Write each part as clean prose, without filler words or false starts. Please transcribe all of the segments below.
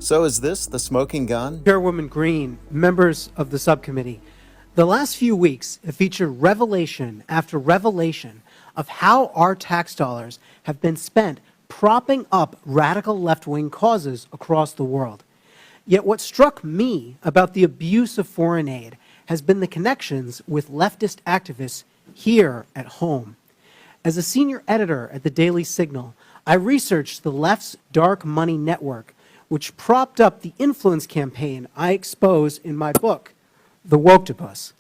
So is this the smoking gun? Chairwoman Green, members of the subcommittee, the last few weeks have featured revelation after revelation of how our tax dollars have been spent propping up radical left-wing causes across the world. Yet what struck me about the abuse of foreign aid has been the connections with leftist activists here at home. As a senior editor at the Daily Signal, I researched the left's dark money network, which propped up the influence campaign I expose in my book, The Woktopus.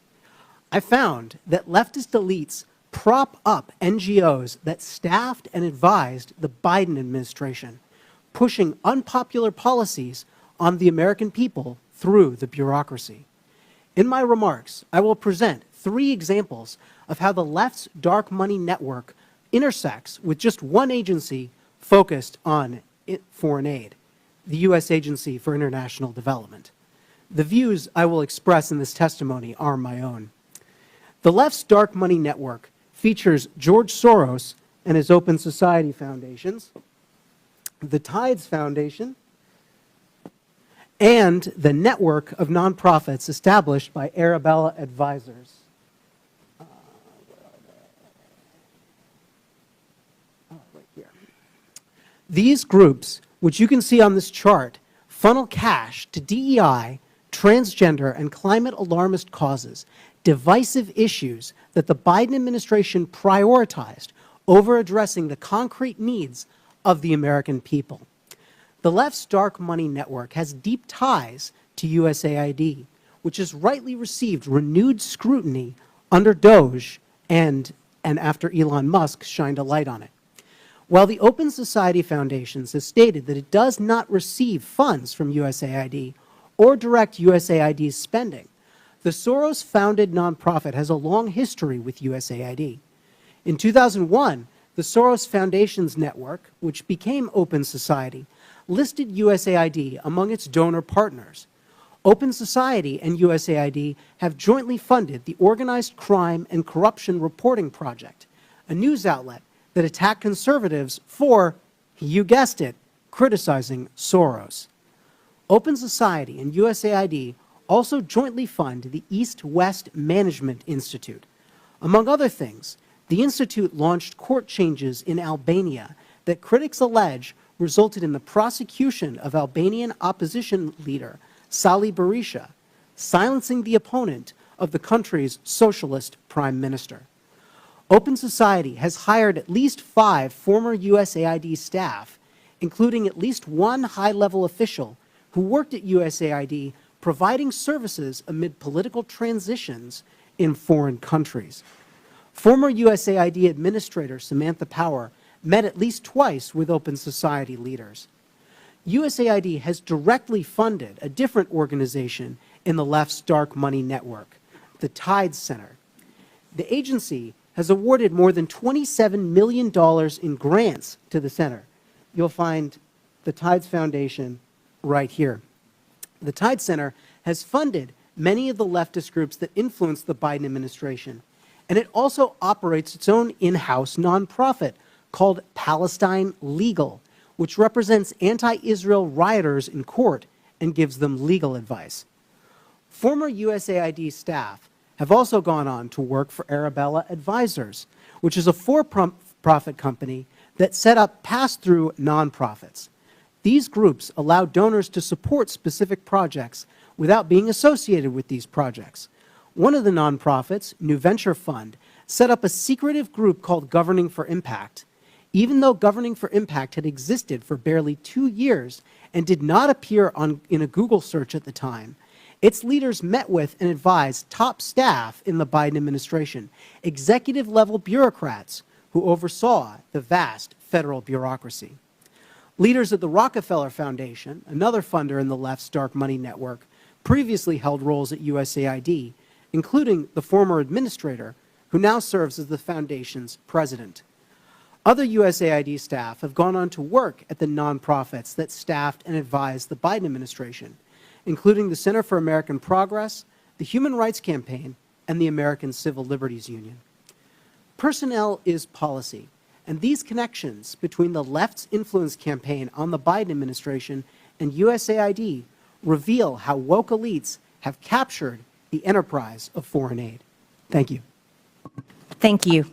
I found that leftist elites prop up NGOs that staffed and advised the Biden administration, pushing unpopular policies on the American people through the bureaucracy. In my remarks, I will present 3 examples of how the left's dark money network intersects with just one agency focused on foreign aid, the U.S. Agency for International Development. The views I will express in this testimony are my own. The left's dark money network features George Soros and his Open Society foundations, the Tides Foundation, and the network of nonprofits established by Arabella Advisors. Right here. These groups, which you can see on this chart, funnel cash to DEI, transgender, and climate alarmist causes, divisive issues that the Biden administration prioritized over addressing the concrete needs of the American people. The left's dark money network has deep ties to USAID, which has rightly received renewed scrutiny under DOGE and after Elon Musk shined a light on it. While the Open Society Foundations has stated that it does not receive funds from USAID or direct USAID's spending, the Soros-founded nonprofit has a long history with USAID. In 2001, the Soros Foundations Network, which became Open Society, listed USAID among its donor partners. Open Society and USAID have jointly funded the Organized Crime and Corruption Reporting Project, a news outlet that attacked conservatives for, you guessed it, criticizing Soros. Open Society and USAID also jointly fund the East-West Management Institute. Among other things, the institute launched court changes in Albania that critics allege resulted in the prosecution of Albanian opposition leader Sali Berisha, silencing the opponent of the country's socialist prime minister. Open Society has hired at least 5 former USAID staff, including at least 1 high-level official who worked at USAID providing services amid political transitions in foreign countries. Former USAID Administrator Samantha Power met at least twice with Open Society leaders. USAID has directly funded a different organization in the left's dark money network, the Tides Center. The agency has awarded more than $27 million in grants to the center. You'll find the Tides Foundation right here. The Tides Center has funded many of the leftist groups that influence the Biden administration, and it also operates its own in-house nonprofit called Palestine Legal, which represents anti-Israel rioters in court and gives them legal advice. Former USAID staff have also gone on to work for Arabella Advisors, which is a for-profit company that set up pass-through nonprofits. These groups allow donors to support specific projects without being associated with these projects. One of the nonprofits, New Venture Fund, set up a secretive group called Governing for Impact. Even though Governing for Impact had existed for barely 2 years and did not appear in a Google search at the time, its leaders met with and advised top staff in the Biden administration, executive-level bureaucrats who oversaw the vast federal bureaucracy. Leaders at the Rockefeller Foundation, another funder in the left's dark money network, previously held roles at USAID, including the former administrator, who now serves as the foundation's president. Other USAID staff have gone on to work at the nonprofits that staffed and advised the Biden administration, including the Center for American Progress, the Human Rights Campaign, and the American Civil Liberties Union. Personnel is policy, and these connections between the left's influence campaign on the Biden administration and USAID reveal how woke elites have captured the enterprise of foreign aid. Thank you. Thank you.